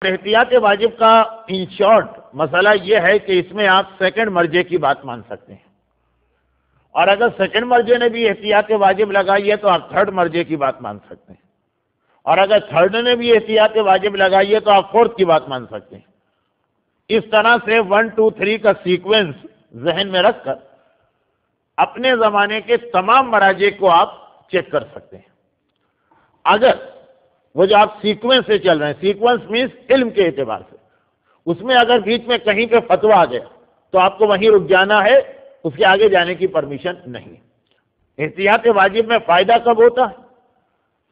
احتیاط واجب کا ان شارٹ مسئلہ یہ ہے کہ اس میں آپ سیکنڈ مرجے کی بات مان سکتے ہیں، اور اگر سیکنڈ مرجے نے بھی احتیاط واجب لگائی ہے تو آپ تھرڈ مرجے کی بات مان سکتے ہیں، اور اگر تھرڈ نے بھی احتیاط واجب لگائی ہے تو آپ فورتھ کی بات مان سکتے ہیں۔ اس طرح سے 1 2 3 کا سیکوینس ذہن میں رکھ کر اپنے زمانے کے تمام مراجع کو آپ چیک کر سکتے ہیں۔ اگر وہ جو آپ سیکوینس سے چل رہے ہیں، سیکوینس مینس علم کے اعتبار سے، اس میں اگر بیچ میں کہیں پہ فتویٰ آ گیا تو آپ کو وہیں رک جانا ہے، اس کے آگے جانے کی پرمیشن نہیں۔ احتیاط واجب میں فائدہ کب ہوتا ہے؟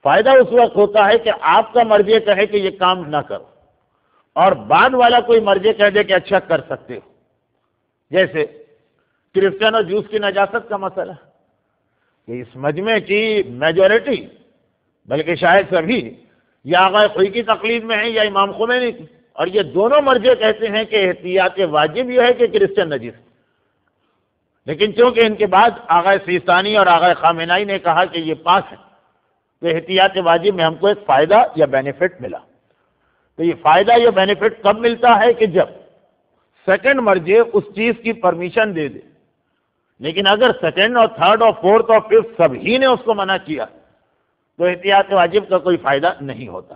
فائدہ اس وقت ہوتا ہے کہ آپ کا مرجع کہے کہ یہ کام نہ کرو، اور بعد والا کوئی مرجع کہہ دے کہ اچھا کر سکتے ہو۔ جیسے کرسچن اور جوس کی نجاست کا مسئلہ کہ اس مجمع کی میجورٹی، بلکہ شاید سبھی، یا آغا خوئی کی تقلید میں ہیں یا امام خمینی کی، اور یہ دونوں مرجع کہتے ہیں کہ احتیاط واجب یہ ہے کہ کرسچن نجیس، لیکن چونکہ ان کے بعد آغا سیستانی اور آغا خامنائی نے کہا کہ یہ پاس ہے، تو احتیاط واجب میں ہم کو ایک فائدہ یا بینیفٹ ملا۔ تو یہ فائدہ یا بینیفٹ کب ملتا ہے؟ کہ جب سیکنڈ مرجع اس چیز کی پرمیشن دے دے، لیکن اگر سیکنڈ اور تھرڈ اور فورتھ اور ففتھ سبھی نے اس کو منع کیا تو احتیاط واجب کا کوئی فائدہ نہیں ہوتا۔